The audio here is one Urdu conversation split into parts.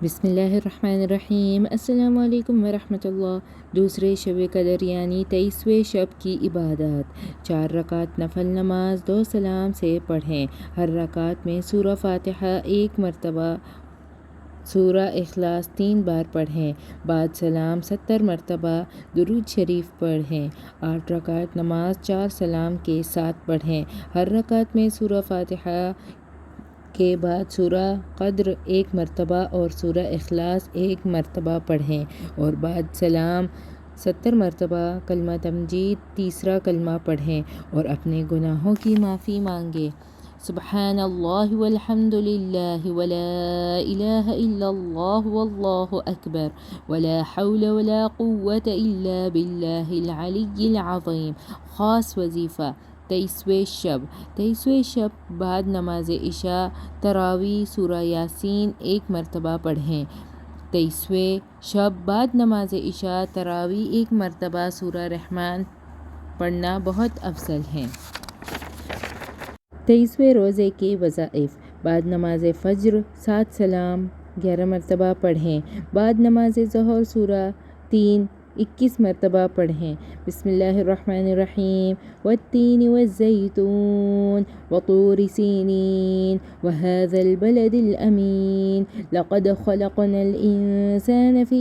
بسم اللہ الرحمن الرحیم۔ السلام علیکم ورحمۃ اللہ۔ دوسرے شب قدر یعنی 23ویں شب کی عبادات۔ 4 رکعت نفل نماز 2 سلام سے پڑھیں۔ ہر رکعت میں سورہ فاتحہ 1 مرتبہ، سورہ اخلاص 3 بار پڑھیں۔ بعد سلام 70 مرتبہ درود شریف پڑھیں۔ 8 رکعت نماز 4 سلام کے ساتھ پڑھیں۔ ہر رکعت میں سورہ فاتحہ کے بعد سورہ قدر 1 مرتبہ اور سورہ اخلاص 1 مرتبہ پڑھیں اور بعد سلام 70 مرتبہ کلمہ تمجید تیسرا کلمہ پڑھیں اور اپنے گناہوں کی معافی مانگیں۔ سبحان اللہ والحمد للہ ولا الہ الا اللہ واللہ اکبر ولا حول ولا قوة الا باللہ العلی العظیم۔ خاص وظیفہ 23ویں شب بعد نماز عشاء تراویح سورہ یاسین 1 مرتبہ پڑھیں۔ 23ویں شب بعد نماز عشاء تراویح 1 مرتبہ سورہ رحمان پڑھنا بہت افضل ہے۔ 23ویں روزے کے وظائف: بعد نماز فجر 7 سلام 11 مرتبہ پڑھیں۔ بعد نماز ظہر سورہ 3 21 مرتبہ پڑھیں۔ بسم اللہ الرحمن الرحیم۔ والتین والزیتون وطور سینین وهذا البلد الأمین لقد خلقنا الإنسان في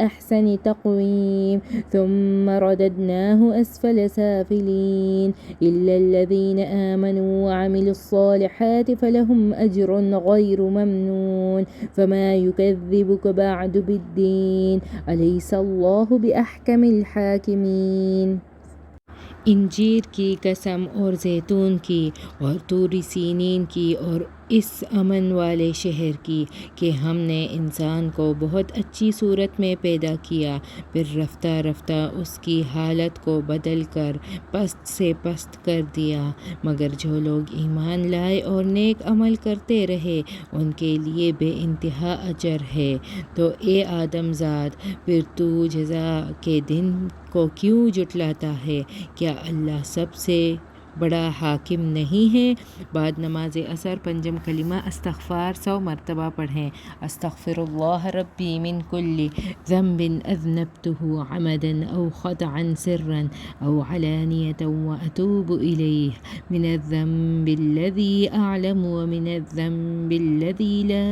أحسن تقویم ثم رددناه أسفل سافلین إلا الذین آمنوا وعملوا الصالحات فلهم أجر غیر ممنون فما يكذبك بعد بالدین ألیس اللہ بأحکم الحاکمین۔ انجیر کی قسم اور زیتون کی اور طور سینین کی اور اس امن والے شہر کی کہ ہم نے انسان کو بہت اچھی صورت میں پیدا کیا، پھر رفتہ رفتہ اس کی حالت کو بدل کر پست سے پست کر دیا، مگر جو لوگ ایمان لائے اور نیک عمل کرتے رہے ان کے لیے بے انتہا اجر ہے۔ تو اے آدم زاد، پھر تو جزا کے دن کو کیوں جھٹلاتا ہے؟ کیا اللہ سب سے بڑا حاکم نہیں ہے؟ بعد نماز عصر پنجم کلمہ استغفار 100 مرتبہ پڑھیں۔ استغفر اللہ ربی من کل ذنب اذنبته عمدا او خطأ سرا او علانیة واتوب الیہ من الذنب الذی اعلم ومن الذنب الذی لا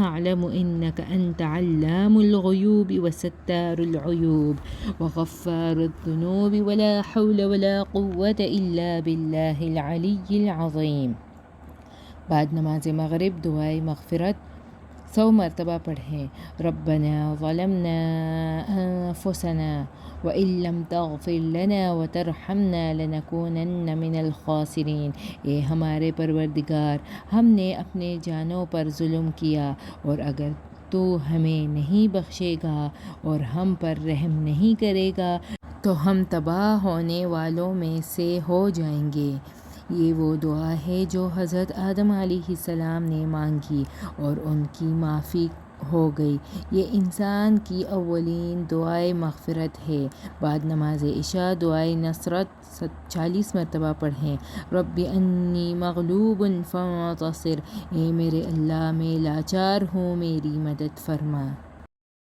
اعلم انک انت علام الغیوب وستار العیوب وغفار الذنوب ولا حول ولا قوة الا باللہ العلی العظیم۔ بعد نماز مغرب دعائے مغفرت 100 مرتبہ پڑھیں۔ ربنا ظلمنا انفسنا وان لم تغفر لنا وترحمنا لنکونن من الخاسرین۔ اے ہمارے پروردگار، ہم نے اپنے جانوں پر ظلم کیا اور اگر تو ہمیں نہیں بخشے گا اور ہم پر رحم نہیں کرے گا تو ہم تباہ ہونے والوں میں سے ہو جائیں گے۔ یہ وہ دعا ہے جو حضرت آدم علیہ السلام نے مانگی اور ان کی معافی ہو گئی۔ یہ انسان کی اولین دعائے مغفرت ہے۔ بعد نماز عشاء دعائے نصرت 40 مرتبہ پڑھیں۔ رب انی مغلوب فانتصر، اے میرے اللہ میں لاچار ہوں، میری مدد فرما۔